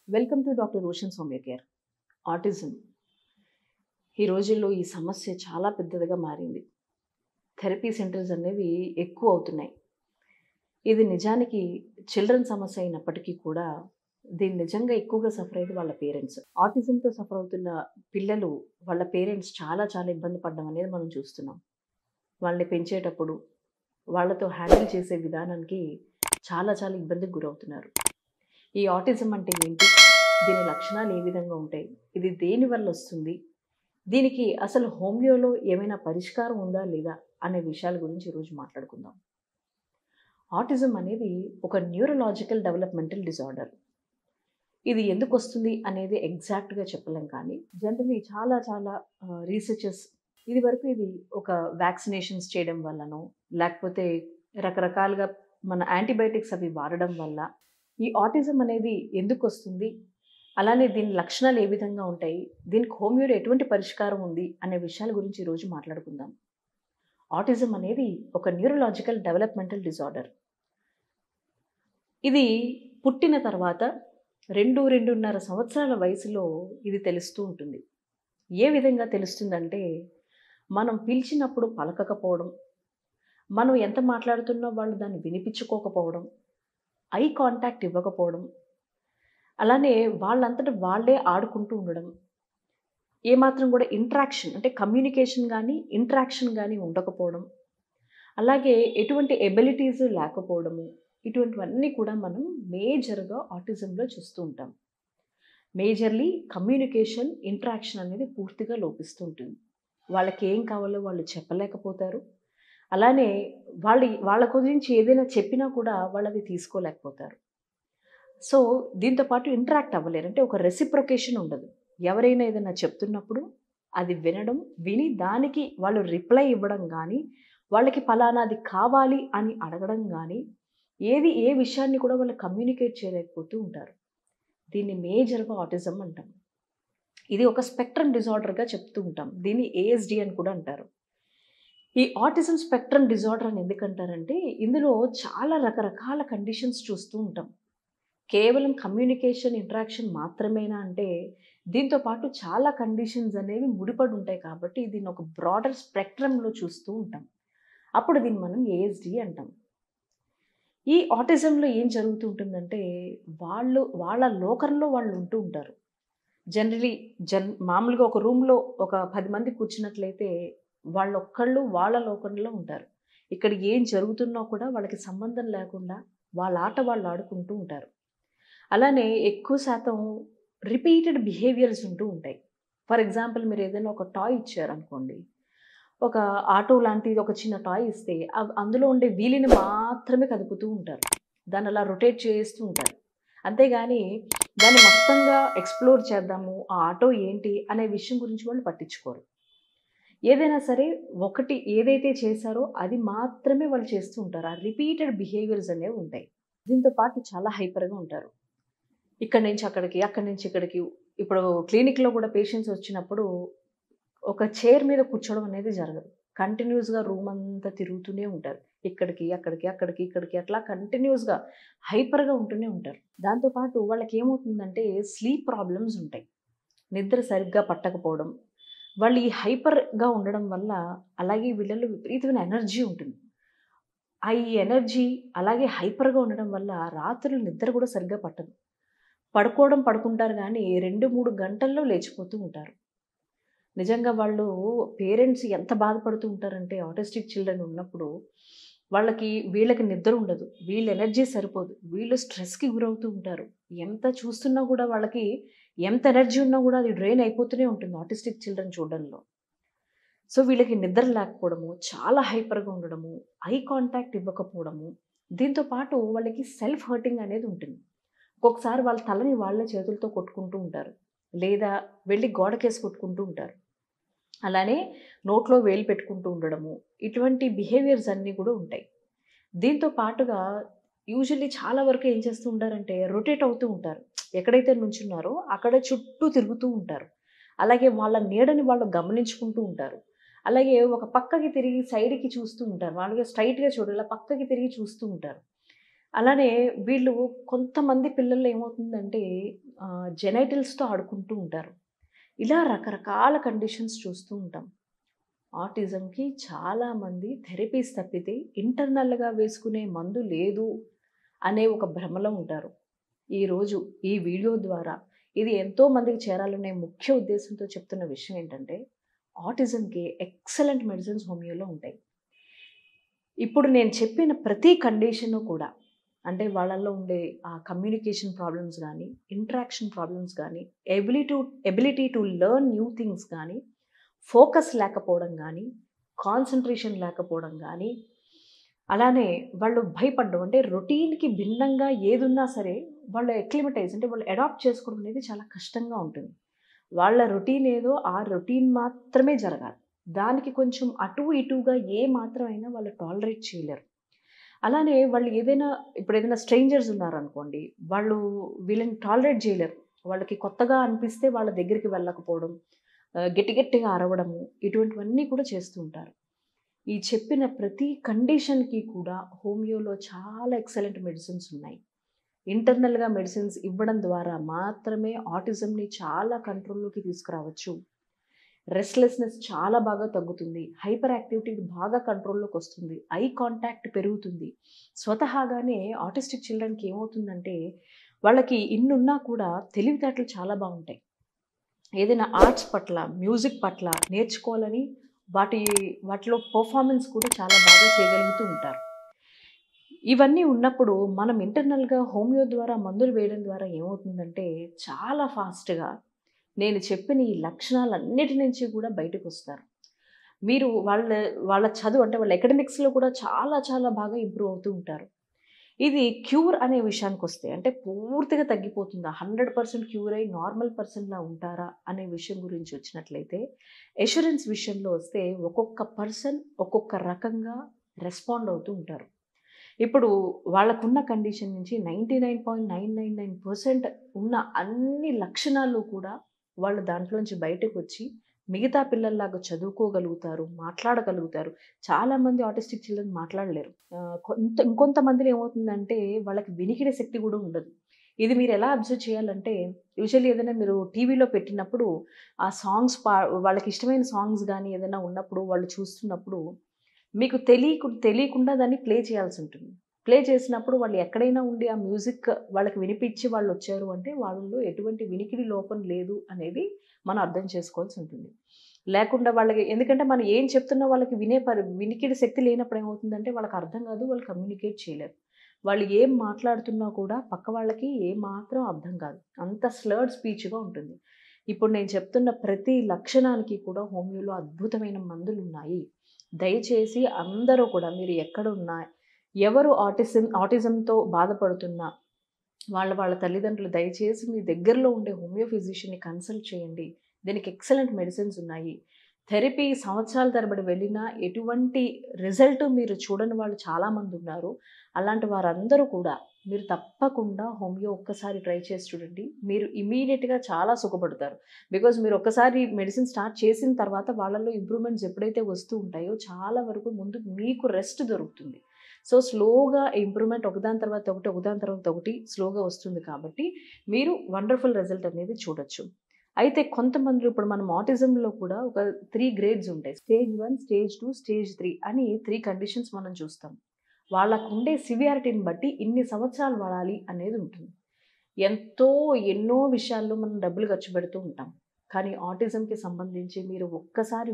Welcome to doctor Roshan Soumya care. Autism ఈ రోజుల్లో ఈ సమస్య చాలా పెద్దదిగా మారింది. థెరపీ సెంటర్స్ అనేవి ఎక్కువ అవుతున్నాయి. ఇది నిజానికి చిల్డ్రన్ సమస్య అయినప్పటికీ కూడా దీన్ని నిజంగా ఎక్కువగా సఫర్ అయ్యేది వాళ్ళ పేరెంట్స్. ఆటిజంతో సఫర్ అవుతున్న పిల్లలు వాళ్ళ పేరెంట్స్ చాలా చాలా ఇబ్బంది పడడం అనేది మనం చూస్తున్నాం. వాళ్ళని పెంచేటప్పుడు వాళ్ళతో హ్యాండిల్ చేసే విధానానికి చాలా చాలా ఇబ్బందికి గురవుతున్నారు. ఈ ఆటిజం అంటే ఏంటి? దీని లక్షణాలు ఏ విధంగా ఉంటాయి? ఇది దేని వల్ల వస్తుంది? దీనికి అసలు హోమియోలో ఏమైనా పరిష్కారం ఉందా లేదా అనే విషయాల గురించి ఈరోజు మాట్లాడుకుందాం. ఆటిజం అనేది ఒక న్యూరలాజికల్ డెవలప్మెంటల్ డిజార్డర్. ఇది ఎందుకు వస్తుంది అనేది ఎగ్జాక్ట్గా చెప్పలేం, కానీ జనరల్లీ చాలా చాలా రీసెర్చెస్ ఇది వరకు ఇది ఒక వ్యాక్సినేషన్స్ చేయడం వల్లనో లేకపోతే రకరకాలుగా మన యాంటీబయాటిక్స్ అవి వాడడం వల్ల ఈ ఆటిజం అనేది ఎందుకు వస్తుంది, అలానే దీని లక్షణాలు ఏ విధంగా ఉంటాయి, దీనికి హోమియోలో ఎటువంటి పరిష్కారం ఉంది అనే విషయాల గురించి ఈరోజు మాట్లాడుకుందాం. ఆటిజం అనేది ఒక న్యూరలాజికల్ డెవలప్మెంటల్ డిజార్డర్. ఇది పుట్టిన తర్వాత 2-2.5 సంవత్సరాల వయసులో ఇది తెలుస్తూ ఉంటుంది. ఏ విధంగా తెలుస్తుందంటే, మనం పిలిచినప్పుడు పలకకపోవడం, మనం ఎంత మాట్లాడుతున్నా వాళ్ళు దాన్ని వినిపించుకోకపోవడం, ఐ కాంటాక్ట్ ఇవ్వకపోవడం, అలానే వాళ్ళంతట వాళ్ళే ఆడుకుంటూ ఉండడం, ఏమాత్రం కూడా ఇంట్రాక్షన్ అంటే కమ్యూనికేషన్ కానీ ఇంట్రాక్షన్ కానీ ఉండకపోవడం, అలాగే ఎటువంటి ఎబిలిటీస్ లేకపోవడము, ఇటువంటివన్నీ కూడా మనం మేజర్గా ఆటిజంలో చూస్తూ ఉంటాం. మేజర్లీ కమ్యూనికేషన్ ఇంట్రాక్షన్ అనేది పూర్తిగా లోపిస్తూ ఉంటుంది. వాళ్ళకి ఏం కావాలో వాళ్ళు చెప్పలేకపోతారు. అలానే వాళ్ళ గురించి ఏదైనా చెప్పినా కూడా వాళ్ళు అది తీసుకోలేకపోతారు. సో దీంతో పాటు ఇంటరాక్ట్ అవ్వలేరు. అంటే ఒక రెసిప్రొకేషన్ ఉండదు. ఎవరైనా ఏదైనా చెప్తున్నప్పుడు అది విని దానికి వాళ్ళు రిప్లై ఇవ్వడం కానీ, వాళ్ళకి ఫలానాది కావాలి అని అడగడం కానీ, ఏ విషయాన్ని కూడా వాళ్ళు కమ్యూనికేట్ చేయలేకపోతూ ఉంటారు. దీన్ని మేజర్గా ఆటిజం అంటాం. ఇది ఒక స్పెక్ట్రమ్ డిజార్డర్గా చెప్తూ ఉంటాం. దీన్ని ఏఎస్డి అని కూడా అంటారు. ఈ ఆటిజం స్పెక్ట్రమ్ డిజార్డర్ అని ఎందుకంటారంటే, ఇందులో చాలా రకరకాల కండిషన్స్ చూస్తూ ఉంటాం. కేవలం కమ్యూనికేషన్ ఇంటరాక్షన్ మాత్రమేనా అంటే, దీంతో పాటు చాలా కండిషన్స్ అనేవి ముడిపడి ఉంటాయి. కాబట్టి దీన్ని ఒక బ్రాడర్ స్పెక్ట్రమ్లో చూస్తూ ఉంటాం. అప్పుడు దీన్ని మనం ఏఎస్డి అంటాం. ఈ ఆటిజంలో ఏం జరుగుతూ ఉంటుందంటే, వాళ్ళ లోకంలో వాళ్ళు ఉంటూ ఉంటారు. జనరలీ మామూలుగా ఒక రూమ్లో ఒక 10 మంది కూర్చున్నట్లయితే వాళ్ళొక్కళ్ళు వాళ్ళ లోకంలో ఉంటారు. ఇక్కడ ఏం జరుగుతున్నా కూడా వాళ్ళకి సంబంధం లేకుండా వాళ్ళ ఆట వాళ్ళు ఆడుకుంటూ ఉంటారు. అలానే ఎక్కువ శాతం రిపీటెడ్ బిహేవియర్స్ ఉంటూ ఉంటాయి. ఫర్ ఎగ్జాంపుల్, మీరు ఏదైనా ఒక టాయ్ ఇచ్చారనుకోండి, ఒక ఆటో లాంటిది ఒక చిన్న టాయ్ ఇస్తే అందులో ఉండే వీలిని మాత్రమే కదుపుతూ ఉంటారు. దాన్ని అలా రొటేట్ చేస్తూ ఉంటారు. అంతేగాని దాన్ని మొత్తంగా ఎక్స్ప్లోర్ చేద్దాము, ఆ ఆటో ఏంటి అనే విషయం గురించి వాళ్ళు పట్టించుకోరు. ఏదైనా సరే ఒకటి ఏదైతే చేశారో అది మాత్రమే వాళ్ళు చేస్తూ ఉంటారు. ఆ రిపీటెడ్ బిహేవియర్స్ అనేవి ఉంటాయి. దీంతో పాటు చాలా హైపర్గా ఉంటారు. ఇక్కడి నుంచి అక్కడికి, అక్కడి నుంచి ఇక్కడికి. ఇప్పుడు క్లినిక్లో కూడా పేషెంట్స్ వచ్చినప్పుడు ఒక చైర్ మీద కూర్చోవడం అనేది జరగదు. కంటిన్యూస్గా రూమ్ అంతా తిరుగుతూనే ఉంటారు. ఇక్కడికి అక్కడికి, అక్కడికి ఇక్కడికి, అట్లా కంటిన్యూస్గా హైపర్గా ఉంటూనే ఉంటారు. దాంతోపాటు వాళ్ళకి ఏమవుతుందంటే స్లీప్ ప్రాబ్లమ్స్ ఉంటాయి. నిద్ర సరిగ్గా పట్టకపోవడం, వాళ్ళు ఈ హైపర్గా ఉండడం వల్ల, అలాగే వీళ్ళలో విపరీతమైన ఎనర్జీ ఉంటుంది. ఈ ఎనర్జీ అలాగే హైపర్గా ఉండడం వల్ల రాత్రులు నిద్ర కూడా సరిగ్గా పట్టదు. పడుకుంటారు కానీ 2-3 గంటల్లో లేచిపోతూ ఉంటారు. నిజంగా వాళ్ళు పేరెంట్స్ ఎంత బాధపడుతూ ఉంటారంటే, ఆటిస్టిక్ చిల్డ్రన్ ఉన్నప్పుడు వీళ్ళకి నిద్ర ఉండదు, వీళ్ళ ఎనర్జీ సరిపోదు, వీళ్ళు స్ట్రెస్కి గురవుతూ ఉంటారు. ఎంత చూస్తున్నా కూడా వాళ్ళకి ఎంత ఎనర్జీ ఉన్నా కూడా అది డ్రైన్ అయిపోతూనే ఉంటుంది ఆటిస్టిక్ చిల్డ్రన్ చూడడంలో. సో వీళ్ళకి నిద్ర లేకపోవడము, చాలా హైపర్గా ఉండడము, ఐ కాంటాక్ట్ ఇవ్వకపోవడము, దీంతో పాటు వాళ్ళకి సెల్ఫ్ హర్టింగ్ అనేది ఉంటుంది. ఒక్కొక్కసారి వాళ్ళ తలని వాళ్ళే చేతులతో కొట్టుకుంటూ ఉంటారు, లేదా వెళ్ళి గోడకేసి కొట్టుకుంటూ ఉంటారు. అలానే నోట్లో వేలు పెట్టుకుంటూ ఉండడము, ఇటువంటి బిహేవియర్స్ అన్నీ కూడా ఉంటాయి. దీంతో పాటుగా యూజువల్లీ చాలా వరకు ఏం చేస్తూ ఉంటారంటే రొటేట్ అవుతూ ఉంటారు. ఎక్కడైతే నుంచున్నారో అక్కడ చుట్టూ తిరుగుతూ ఉంటారు. అలాగే వాళ్ళ నీడని వాళ్ళు గమనించుకుంటూ ఉంటారు. అలాగే ఒక పక్కకి తిరిగి సైడ్కి చూస్తూ ఉంటారు. వాళ్ళకి స్ట్రైట్గా చూడాలి, పక్కకి తిరిగి చూస్తూ ఉంటారు. అలానే వీళ్ళు కొంతమంది పిల్లల్లో ఏమవుతుందంటే జెనైటిల్స్‌తో ఆడుకుంటూ ఉంటారు. ఇలా రకరకాల కండిషన్స్ చూస్తూ ఉంటాం. ఆటిజంకి చాలామంది థెరపీస్ తప్పితే ఇంటర్నల్‌గా వేసుకునే మందు లేదు అనే ఒక భ్రమలో ఉంటారు. ఈరోజు ఈ వీడియో ద్వారా ఇది ఎంతో మందికి చేరాలనే ముఖ్య ఉద్దేశంతో చెప్తున్న విషయం ఏంటంటే, ఆటిజంకి ఎక్సలెంట్ మెడిసిన్స్ హోమియోలో ఉంటాయి. ఇప్పుడు నేను చెప్పిన ప్రతి కండిషను కూడా అంటే వాళ్ళలో ఉండే కమ్యూనికేషన్ ప్రాబ్లమ్స్ గానీ, ఇంటరాక్షన్ ప్రాబ్లమ్స్ గానీ, ability to learn new things గానీ, ఫోకస్ లేకపోవడం గానీ, కాన్సంట్రేషన్ లేకపోవడం గానీ, అలానే వాళ్ళు భయపడ్డం అంటే రొటీన్‌కి భిన్నంగా ఏదున్నా సరే వాళ్ళు అక్లిమటైజ్ అంటే వాళ్ళు అడాప్ట్ చేసుకోవడం అనేది చాలా కష్టంగా ఉంటుంది. వాళ్ళ రొటీన్ ఏదో ఆ రొటీన్ మాత్రమే జరగాలి. దానికి కొంచెం అటు ఇటుగా ఏ మాత్రమైనా వాళ్ళు టాలరేట్ చేయలేరు. అలానే వాళ్ళు ఏదైనా స్ట్రేంజర్స్ ఉన్నారనుకోండి, వాళ్ళు వీళ్ళని టాలరేట్ జేయలేరు. వాళ్ళకి కొత్తగా అనిపిస్తే వాళ్ళ దగ్గరికి వెళ్ళకపోవడం, గట్టి గట్టిగా అరవడము, ఇటువంటివన్నీ కూడా చేస్తూ ఉంటారు. ఈ చెప్పిన ప్రతి కండిషన్‌కి కూడా హోమియోలో చాలా ఎక్సలెంట్ మెడిసిన్స్ ఉన్నాయి. ఇంటర్నల్‌గా మెడిసిన్స్ ఇవ్వడం ద్వారా మాత్రమే ఆటిజంని చాలా కంట్రోల్‌లోకి తీసుకురావచ్చు. రెస్ట్‌లెస్‌నెస్ చాలా బాగా తగ్గుతుంది. హైపర్ యాక్టివిటీ బాగా కంట్రోల్‌లోకొస్తుంది. ఐ కాంటాక్ట్ పెరుగుతుంది. స్వతహాగానే ఆటిస్టిక్ చిల్డ్రన్‌కి ఏమవుతుందంటే, వాళ్ళకి ఇన్నున్నా కూడా తెలివితేటలు చాలా బావుంటాయి. ఏదైనా ఆర్ట్స్ పట్ల, మ్యూజిక్ పట్ల నేర్చుకోవాలని వాటి వాటిలో పెర్ఫార్మన్స్ కూడా చాలా బాగా చేయగలుగుతూ ఉంటారు. ఇవన్నీ ఉన్నప్పుడు మనం ఇంటర్నల్‌గా హోమియో ద్వారా మందులు వేయడం ద్వారా ఏమవుతుందంటే, చాలా ఫాస్ట్‌గా నేను చెప్పిన ఈ లక్షణాలన్నిటి నుంచి కూడా బయటకొస్తారు. మీరు వాళ్ళ చదువు అంటే వాళ్ళ అకాడెమిక్స్‌లో కూడా చాలా చాలా బాగా ఇంప్రూవ్ అవుతూ ఉంటారు. ఇది క్యూర్ అనే విషయానికొస్తే అంటే పూర్తిగా తగ్గిపోతుందా? 100% క్యూర్ అయ్యి నార్మల్ పర్సన్‌లా ఉంటారా? అనే విషయం గురించి వచ్చినట్లయితే, అష్యూరెన్స్ విషయంలో వస్తే ఒక్కొక్క పర్సన్ ఒక్కొక్క రకంగా రెస్పాండ్ అవుతూ ఉంటారు. ఇప్పుడు వాళ్ళకున్న కండిషన్ నుంచి 99.999% ఉన్న అన్ని లక్షణాలు కూడా వాళ్ళు దాంట్లోంచి బయటకొచ్చి మిగతా పిల్లల్లాగా చదువుకోగలుగుతారు, మాట్లాడగలుగుతారు. చాలామంది ఆటిస్టిక్ చిల్డ్రన్ మాట్లాడలేరు. ఇంకొంతమందిలో ఏమవుతుందంటే వాళ్ళకి వినికిడి శక్తి గూడా ఉండదు. ఇది మీరెలా అబ్జర్వ్ చేయాలంటే యూజువల్లీ ఏదైనా మీరు టీవీలో పెట్టినప్పుడు ఆ సాంగ్స్ వాళ్ళకిష్టమైన సాంగ్స్ గానీ ఏదైనా ఉన్నప్పుడు వాళ్ళు చూస్తున్నప్పుడు మీకు తెలియకుండా దాన్ని ప్లే చేయాల్సుంటుంది. ప్లే చేసినప్పుడు వాళ్ళు ఎక్కడైనా ఉండి ఆ మ్యూజిక్ వాళ్ళకి వినిపించి వాళ్ళొచ్చారు అంటే వాళ్ళలో ఎటువంటి వినికిడి లోపం లేదు అనేది మనం అర్థం చేసుకోవాల్సుంటుంది. లేకుండా వాళ్ళకి ఎందుకంటే మనం ఏం చెప్తున్నా వాళ్ళకి వినికిడి శక్తి లేనప్పుడు ఏమవుతుందంటే వాళ్ళకి అర్థం కాదు. వాళ్ళు కమ్యూనికేట్ చేయలేరు. వాళ్ళు ఏం మాట్లాడుతున్నా కూడా పక్క వాళ్ళకి ఏమాత్రం అర్థం కాదు. అంత స్లర్డ్ స్పీచ్‌గా ఉంటుంది. ఇప్పుడు నేను చెప్తున్న ప్రతి లక్షణానికి కూడా హోమియోలో అద్భుతమైన మందులున్నాయి. దయచేసి అందరూ కూడా మీరు ఎక్కడున్నా, ఎవరు ఆటిజంతో బాధపడుతున్నా, వాళ్ళ తల్లిదండ్రులు దయచేసి మీ దగ్గరలో ఉండే హోమియో ఫిజిషియన్‌ని కన్సల్ట్ చేయండి. దీనికి ఎక్సలెంట్ మెడిసిన్స్ ఉన్నాయి. థెరపీ సంవత్సరాల తరబడి వెళ్ళినా ఎటువంటి రిజల్ట్ మీరు చూడని వాళ్ళు చాలామందున్నారు. అలాంటి వారందరూ కూడా మీరు తప్పకుండా హోమియో ఒక్కసారి ట్రై చేసి చూడండి. మీరు ఇమ్మీడియేట్‌గా చాలా సుఖపడతారు. బికాజ్ మీరు ఒక్కసారి మెడిసిన్ స్టార్ట్ చేసిన తర్వాత వాళ్ళలో ఇంప్రూవ్‌మెంట్స్ ఎప్పుడైతే వస్తూ ఉంటాయో చాలా వరకు ముందు మీకు రెస్ట్ దొరుకుతుంది. సో, స్లోగా ఇంప్రూవ్‌మెంట్ ఒకదాని తర్వాత ఒకటి, ఒకదాని తర్వాత ఒకటి స్లోగా వస్తుంది కాబట్టి, మీరు వండర్‌ఫుల్ రిజల్ట్ అనేది చూడొచ్చు. అయితే కొంతమందిలో ఇప్పుడు మనం ఆటిజంలో కూడా ఒక 3 గ్రేడ్స్ ఉంటాయి. స్టేజ్ 1, స్టేజ్ 2, స్టేజ్ 3 అని 3 కండిషన్స్ మనం చూస్తాం. వాళ్ళకుండే సివియారిటీని బట్టి ఇన్ని సంవత్సరాలు వాడాలి అనేది ఉంటుంది. ఎంతో ఎన్నో విషయాల్లో మనం డబ్బులు ఖర్చు పెడుతూ ఉంటాం. కానీ ఆటిజంకి సంబంధించి మీరు ఒక్కసారి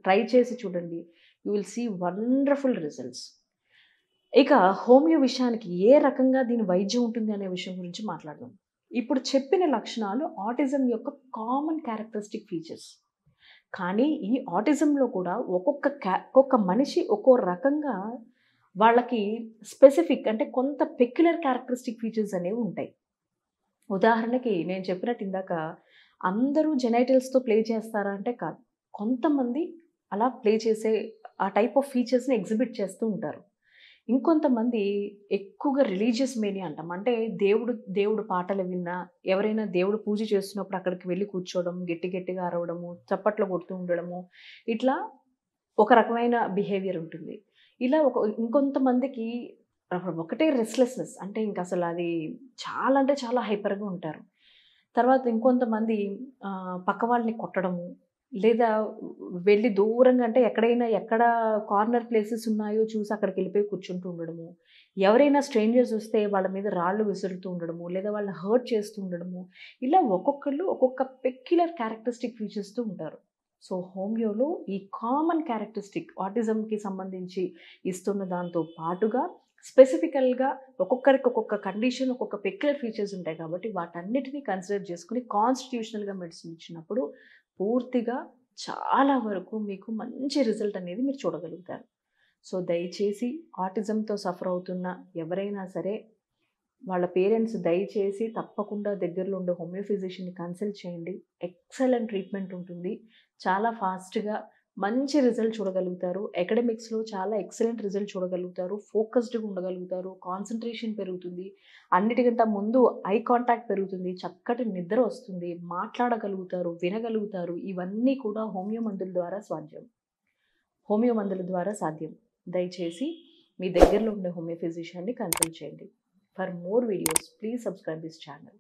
ట్రై చేసి చూడండి. You will see wonderful results. ఇక హోమియో విషయానికి ఏ రకంగా దీని వైద్యం ఉంటుంది అనే విషయం గురించి మాట్లాడదాం. ఇప్పుడు చెప్పిన లక్షణాలు ఆటిజం యొక్క కామన్ క్యారెక్టరిస్టిక్ ఫీచర్స్. కానీ ఈ ఆటిజంలో కూడా ఒక్కొక్క మనిషి ఒక్కో రకంగా వాళ్ళకి స్పెసిఫిక్ అంటే కొంత పెక్యులర్ క్యారెక్టరిస్టిక్ ఫీచర్స్ అనేవి ఉంటాయి. ఉదాహరణకి నేను చెప్పినట్టు ఇందాక అందరూ జెనైటల్స్‌తో ప్లే చేస్తారా అంటే కాదు. కొంతమంది అలా ప్లే చేసే ఆ టైప్ ఆఫ్ ఫీచర్స్‌ని ఎగ్జిబిట్ చేస్తూ ఉంటారు. ఇంకొంతమంది ఎక్కువగా రిలీజియస్ మేనియా అంటాం. అంటే దేవుడు పాటలు విన్నా, ఎవరైనా దేవుడు పూజ చేస్తున్నప్పుడు అక్కడికి వెళ్లి కూర్చోవడం, గట్టి గట్టిగా అరవడము, చప్పట్లు కొడుతూ ఉండడము, ఇట్లా ఒక రకమైన బిహేవియర్ ఉంటుంది. ఇలా ఇంకొంతమందికి ఒకటే రెస్ట్‌లెస్‌నెస్. అంటే ఇంక అసలు అది చాలా అంటే చాలా హైపర్‌గా ఉంటారు. తర్వాత ఇంకొంతమంది పక్క వాళ్ళని కొట్టడము, లేదా వెళ్లి దూరంగా అంటే ఎక్కడ కార్నర్ ప్లేసెస్ ఉన్నాయో చూసి అక్కడికెళ్ళిపోయి కూర్చుంటూ ఉండడము. ఎవరైనా స్ట్రేంజర్స్ వస్తే వాళ్ళ మీద రాళ్ళు విసురుతూ ఉండడము, లేదా వాళ్ళని హర్ట్ చేస్తూ ఉండడము. ఇలా ఒక్కొక్కళ్ళు ఒక్కొక్క పెక్యులర్ క్యారెక్టరిస్టిక్ ఫీచర్స్‌తో ఉంటారు. సో, హోమియోలో ఈ కామన్ క్యారెక్టరిస్టిక్ ఆటిజంకి సంబంధించి ఇస్తున్న దాంతో పాటుగా స్పెసిఫికల్‌గా ఒక్కొక్కరికి ఒక్కొక్క కండిషన్, ఒక్కొక్క పెక్యులర్ ఫీచర్స్ ఉంటాయి కాబట్టి వాటన్నిటిని కన్సిడర్ చేసుకొని కాన్స్టిట్యూషనల్‌గా మెడిసిన్ ఇచ్చినప్పుడు పూర్తిగా చాలా వరకు మీకు మంచి రిజల్ట్ అనేది మీరు చూడగలుగుతారు. సో, దయచేసి ఆటిజంతో సఫర్ అవుతున్న ఎవరైనా సరే వాళ్ళ పేరెంట్స్ దయచేసి తప్పకుండా దగ్గరలో ఉండే హోమియో ఫిజిషియన్‌ని కన్సల్ట్ చేయండి. ఎక్సలెంట్ ట్రీట్మెంట్ ఉంటుంది. చాలా ఫాస్ట్‌గా మంచి రిజల్ట్ చూడగలుగుతారు. అకాడెమిక్స్‌లో చాలా ఎక్సలెంట్ రిజల్ట్ చూడగలుగుతారు. ఫోకస్డ్‌గా ఉండగలుగుతారు. కాన్సంట్రేషన్ పెరుగుతుంది. అన్నిటికంటే ముందు ఐ కాంటాక్ట్ పెరుగుతుంది. చక్కటి నిద్ర వస్తుంది. మాట్లాడగలుగుతారు. వినగలుగుతారు. ఇవన్నీ కూడా హోమియో మందుల ద్వారా సాధ్యం. దయచేసి మీ దగ్గరలో ఉండే హోమియో ఫిజిషియన్‌ని కన్సల్ట్ చేయండి. For more videos please subscribe this channel.